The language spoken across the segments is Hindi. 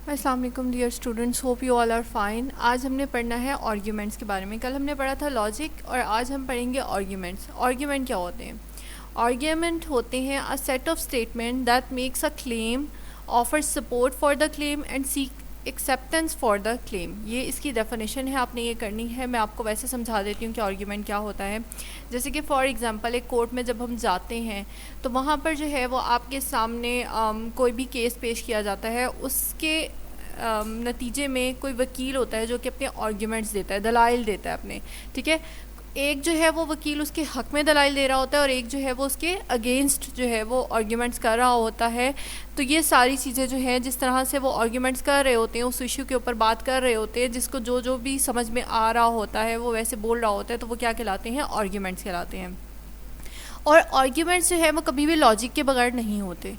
अस्सलाम वालेकुम dear students, hope you all are fine. आज हमने पढ़ना है आर्ग्यूमेंट्स के बारे में। कल हमने पढ़ा था लॉजिक और आज हम पढ़ेंगे आर्ग्यूमेंट्स। आर्ग्यूमेंट क्या होते हैं? आर्ग्यूमेंट होते हैं a set of statement that makes a claim, offers support for the claim and seek acceptance for the claim. ये इसकी डेफिनेशन है, आपने ये करनी है। मैं आपको वैसे समझा देती हूँ कि आर्ग्यूमेंट क्या होता है। जैसे कि फॉर एग्जांपल एक कोर्ट में जब हम जाते हैं तो वहाँ पर जो है वो आपके सामने कोई भी केस पेश किया जाता है, उसके नतीजे में कोई वकील होता है जो कि अपने आर्ग्यूमेंट्स देता है, दलाइल देता है अपने। ठीक है, एक जो है वो वकील उसके हक़ में दलाइल दे रहा होता है और एक जो है वो उसके अगेंस्ट जो है वो आर्ग्यूमेंट्स कर रहा होता है। तो ये सारी चीज़ें जो हैं, जिस तरह से वो आर्ग्यूमेंट्स कर रहे होते हैं, उस इशू के ऊपर बात कर रहे होते हैं, जिसको जो जो भी समझ में आ रहा होता है वो वैसे बोल रहा होता है, तो वो क्या कहलाते हैं? आर्ग्यूमेंट्स कहलाते हैं। और आर्ग्यूमेंट्स जो है वो कभी भी लॉजिक के बगैर नहीं होते।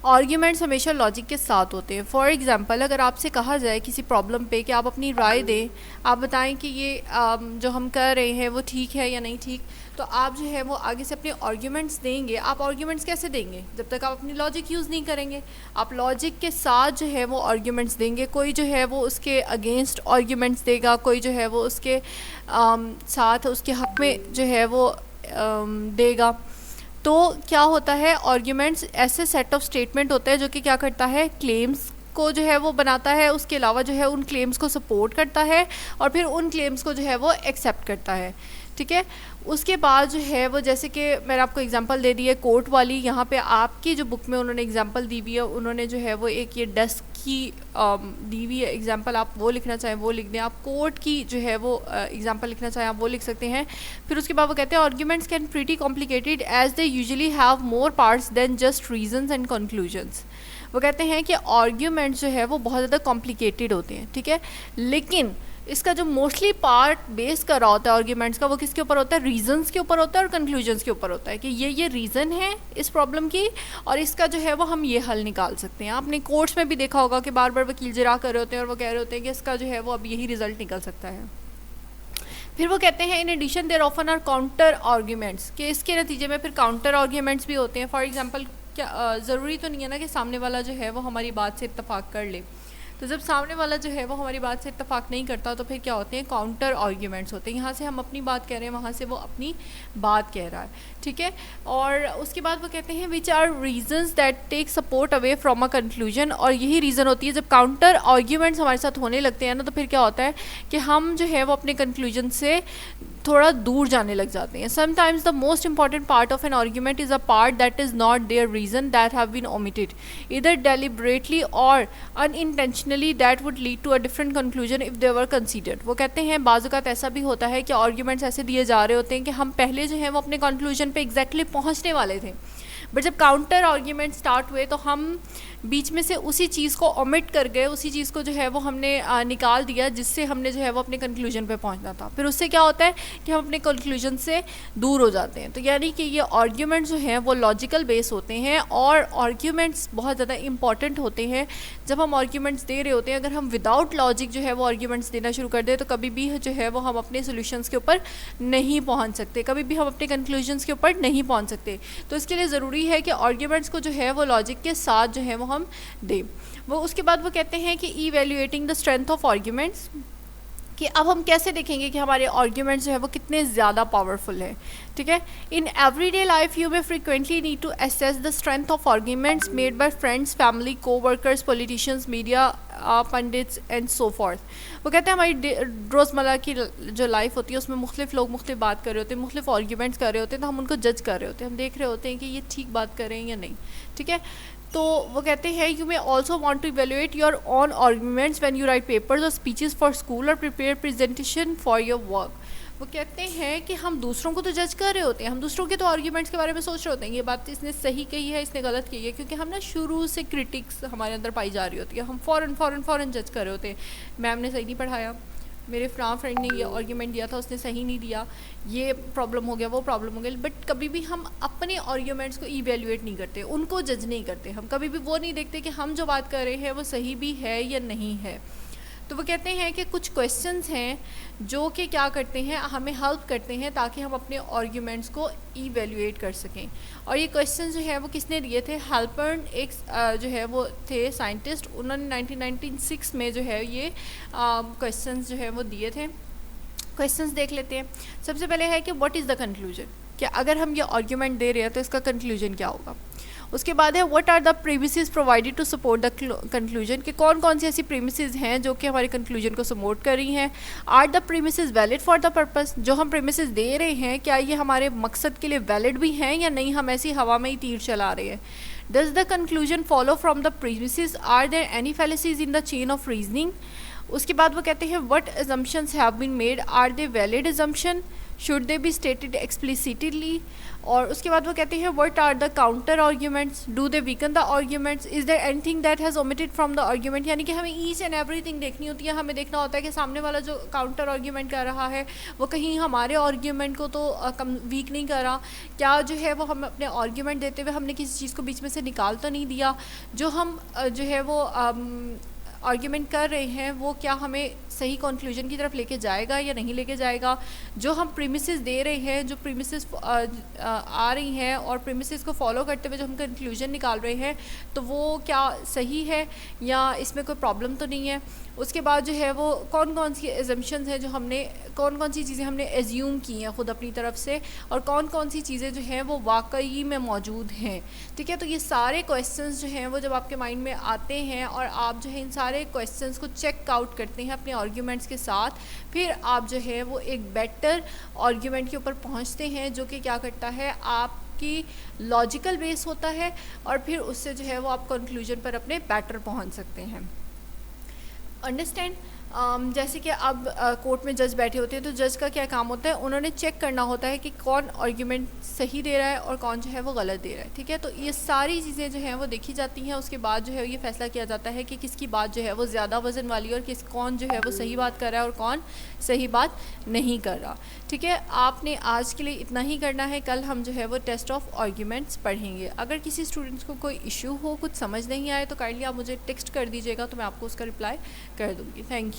आर्ग्यूमेंट्स हमेशा लॉजिक के साथ होते हैं। फॉर एग्जांपल अगर आपसे कहा जाए किसी प्रॉब्लम पे कि आप अपनी राय दें, आप बताएं कि ये जो हम कर रहे हैं वो ठीक है या नहीं ठीक, तो आप जो है वो आगे से अपने आर्ग्यूमेंट्स देंगे। आप आर्ग्यूमेंट्स कैसे देंगे? जब तक आप अपनी लॉजिक यूज़ नहीं करेंगे। आप लॉजिक के साथ जो है वो आर्ग्यूमेंट्स देंगे। कोई जो है वो उसके अगेंस्ट आर्ग्यूमेंट्स देगा, कोई जो है वो उसके साथ उसके हक़ में जो है वो देगा। तो क्या होता है, आर्ग्यूमेंट्स ऐसे सेट ऑफ स्टेटमेंट होते हैं जो कि क्या करता है, क्लेम्स को जो है वो बनाता है, उसके अलावा जो है उन क्लेम्स को सपोर्ट करता है और फिर उन क्लेम्स को जो है वो एक्सेप्ट करता है। ठीक है, उसके बाद जो है वो, जैसे कि मैंने आपको एग्जांपल दे दी है कोर्ट वाली, यहाँ पे आपकी जो बुक में उन्होंने एग्जांपल दी हुई है, उन्होंने जो है वो एक ये डेस्क की दी हुई है एग्जांपल। आप वो लिखना चाहें वो लिख दें, आप कोर्ट की जो है वो एग्जांपल लिखना चाहें आप वो लिख सकते हैं। फिर उसके बाद वो कहते हैं arguments can pretty complicated as they usually have more parts than just reasons and conclusions. वो कहते हैं कि आर्ग्यूमेंट्स जो है वो बहुत ज़्यादा कॉम्प्लिकेटेड होते हैं। ठीक है, लेकिन इसका जो मोस्टली पार्ट बेस कर रहा होता है आर्ग्यूमेंट्स का, वो किसके ऊपर होता है? रीजंस के ऊपर होता है और कंक्लूजन्स के ऊपर होता है कि ये रीज़न है इस प्रॉब्लम की और इसका जो है वो हम ये हल निकाल सकते हैं। आपने कोर्ट्स में भी देखा होगा कि बार बार वकील जिरा कर रहे होते हैं और वो कह रहे होते हैं कि इसका जो है वो अब यही रिजल्ट निकल सकता है। फिर वो कहते हैं in addition there often are counter arguments, कि इसके नतीजे में फिर काउंटर आर्ग्यूमेंट्स भी होते हैं। फॉर एग्जांपल क्या ज़रूरी तो नहीं है ना कि सामने वाला जो है वो हमारी बात से इत्तेफाक कर ले। तो जब सामने वाला जो है वो हमारी बात से इत्तेफाक नहीं करता तो फिर क्या होते हैं? काउंटर आर्ग्यूमेंट्स होते हैं। यहाँ से हम अपनी बात कह रहे हैं, वहाँ से वो अपनी बात कह रहा है। ठीक है, और उसके बाद वो कहते हैं which are reasons that take support away from a conclusion. और यही रीज़न होती है जब काउंटर आर्ग्यूमेंट्स हमारे साथ होने लगते हैं ना, तो फिर क्या होता है कि हम जो है वो अपने कंक्लूजन से थोड़ा दूर जाने लग जाते हैं। Sometimes the most important part of an argument is a part that is not there reason that have been omitted either deliberately और unintentionally that would lead to a different conclusion if they were considered. वो कहते हैं बाज़ औक़ात ऐसा भी होता है कि आर्ग्यूमेंट्स ऐसे दिए जा रहे होते हैं कि हम पहले जो है वो अपने कंक्लूजन पे एग्जैक्टली पहुंचने वाले थे, बट जब काउंटर आर्ग्यूमेंट स्टार्ट हुए तो हम बीच में से उसी चीज़ को ओमिट कर गए, उसी चीज़ को जो है वो हमने निकाल दिया जिससे हमने जो है वो अपने कंक्लूजन पे पहुंचना था। फिर उससे क्या होता है कि हम अपने कंक्लूजन से दूर हो जाते हैं। तो यानी कि ये आर्ग्यूमेंट्स जो हैं वो लॉजिकल बेस होते हैं और आर्ग्यूमेंट्स बहुत ज़्यादा इंपॉर्टेंट होते हैं। जब हम आर्ग्यूमेंट्स दे रहे होते हैं, अगर हम विदाउट लॉजिक जो है वो आर्ग्यूमेंट्स देना शुरू कर दें तो कभी भी जो है वो हम अपने सोल्यूशंस के ऊपर नहीं पहुँच सकते, कभी भी हम अपने कंक्लूजन्स के ऊपर नहीं पहुँच सकते। तो इसके लिए ज़रूरी है कि आर्ग्यूमेंट्स को जो है वो लॉजिक के साथ जो है वो हम दें। वो उसके बाद वो कहते हैं कि evaluating the strength of arguments, कि अब हम कैसे देखेंगे कि हमारे आर्ग्यूमेंट्स जो है वो कितने ज़्यादा पावरफुल है। ठीक है, in everyday life you may frequently need to assess the strength of arguments made by friends, family, co-workers, politicians, media, pundits and so forth. वो कहते हैं हमारी रोज़मर्रा की जो लाइफ होती है उसमें मुख्तलिफ लोग मुख्तलिफ बात कर रहे होते हैं, मुख्तलिफ आर्ग्यूमेंट्स कर रहे होते हैं, तो हम उनको जज कर रहे होते हैं, हम देख रहे होते हैं कि ये ठीक बात कर रहे हैं या नहीं। ठीक है, तो वो कहते हैं you may also want to evaluate your own arguments when you write papers और स्पीचेस फॉर स्कूल और prepare presentation for your work. वो कहते हैं कि हम दूसरों को तो जज कर रहे होते हैं, हम दूसरों के तो आर्ग्यूमेंट्स के बारे में सोच रहे होते हैं ये बात इसने सही कही है, इसने गलत कही है, क्योंकि हम ना शुरू से क्रिटिक्स हमारे अंदर पाई जा रही होती है। हम फ़ौरन जज कर रहे होते हैं, मैम ने सही नहीं पढ़ाया, मेरे फ्रेंड ने ये आर्ग्यूमेंट दिया था उसने सही नहीं दिया, ये प्रॉब्लम हो गया, वो प्रॉब्लम हो गया। बट कभी भी हम अपने आर्ग्यूमेंट्स को इवेल्युएट नहीं करते, उनको जज नहीं करते। हम कभी भी वो नहीं देखते कि हम जो बात कर रहे हैं वो सही भी है या नहीं है। तो वो कहते हैं कि कुछ क्वेश्चंस हैं जो कि क्या करते हैं, हमें हेल्प करते हैं ताकि हम अपने आर्ग्यूमेंट्स को इवेल्युएट कर सकें। और ये क्वेश्चन जो है वो किसने दिए थे, हेल्पर्न एक जो है वो थे साइंटिस्ट, उन्होंने 1996 में जो है ये क्वेश्चंस जो है वो दिए थे। क्वेश्चंस देख लेते हैं। सबसे पहले है कि व्हाट इज़ द कंक्लूजन, कि अगर हम ये आर्ग्यूमेंट दे रहे हैं तो इसका कंक्लूजन क्या होगा। उसके बाद है what are the premises provided to support the conclusion, कि कौन कौन सी ऐसी प्रीमिसेस हैं जो कि हमारे कंक्लूजन को सपोर्ट कर रही हैं। Are the premises valid for the purpose, जो हम प्रीमिसेस दे रहे हैं क्या ये हमारे मकसद के लिए वैलिड भी हैं या नहीं, हम ऐसी हवा में ही तीर चला रहे हैं। Does the conclusion follow from the premises, are there any fallacies in the chain of reasoning. उसके बाद वो कहते हैं what assumptions have been made, are they valid assumption, should they be stated explicitly. और उसके बाद वो कहते हैं what are the counter arguments, do they weaken the arguments, is there anything that has omitted from the argument. यानी कि हमें ईच एंड एवरीथिंग देखनी होती है, हमें देखना होता है कि सामने वाला जो काउंटर आर्ग्यूमेंट कर रहा है वो कहीं हमारे आर्ग्यूमेंट को तो कम वीक नहीं कर रहा, क्या जो है वो हम अपने आर्ग्यूमेंट देते हुए हमने किसी चीज़ को बीच में से निकाल तो नहीं दिया, जो हम जो है वो आर्ग्यूमेंट कर रहे हैं वो क्या हमें सही कंक्लूजन की तरफ लेके जाएगा या नहीं लेके जाएगा। जो हम प्रीमिसेस दे रहे हैं, जो प्रीमिसेस आ रही हैं और प्रीमिसेस को फॉलो करते हुए जो हम कंक्लूजन निकाल रहे हैं तो वो क्या सही है या इसमें कोई प्रॉब्लम तो नहीं है। उसके बाद जो है वो कौन कौन सी एजम्पशंस हैं जो हमने, कौन कौन सी चीज़ें हमने एज्यूम की हैं ख़ुद अपनी तरफ से, और कौन कौन सी चीज़ें जो हैं वो वाकई में मौजूद हैं। ठीक है, तो ये सारे क्वेश्चंस जो हैं वो जब आपके माइंड में आते हैं और आप जो है इन सारे क्वेश्चंस को चेक आउट करते हैं अपने आर्ग्यूमेंट्स के साथ, फिर आप जो है वो एक बेटर आर्ग्यूमेंट के ऊपर पहुंचते हैं जो कि क्या करता है, आपकी लॉजिकल बेस होता है और फिर उससे जो है वो आप कंक्लूजन पर अपने बेटर पहुंच सकते हैं। अंडरस्टैंड। जैसे कि अब कोर्ट में जज बैठे होते हैं तो जज का क्या काम होता है, उन्होंने चेक करना होता है कि कौन आर्ग्यूमेंट सही दे रहा है और कौन जो है वो गलत दे रहा है। ठीक है, तो ये सारी चीज़ें जो हैं वो देखी जाती हैं। उसके बाद जो है ये फैसला किया जाता है कि किसकी बात जो है वो ज़्यादा वज़न वाली और कौन जो है वो सही बात कर रहा है और कौन सही बात नहीं कर रहा। ठीक है, आपने आज के लिए इतना ही करना है। कल हम जो है वो टेस्ट ऑफ आर्ग्यूमेंट्स पढ़ेंगे। अगर किसी स्टूडेंट्स को कोई इशू हो, कुछ समझ नहीं आए तो काइंडली आप मुझे टेक्स्ट कर दीजिएगा तो मैं आपको उसका रिप्लाई कर दूँगी। Thank you.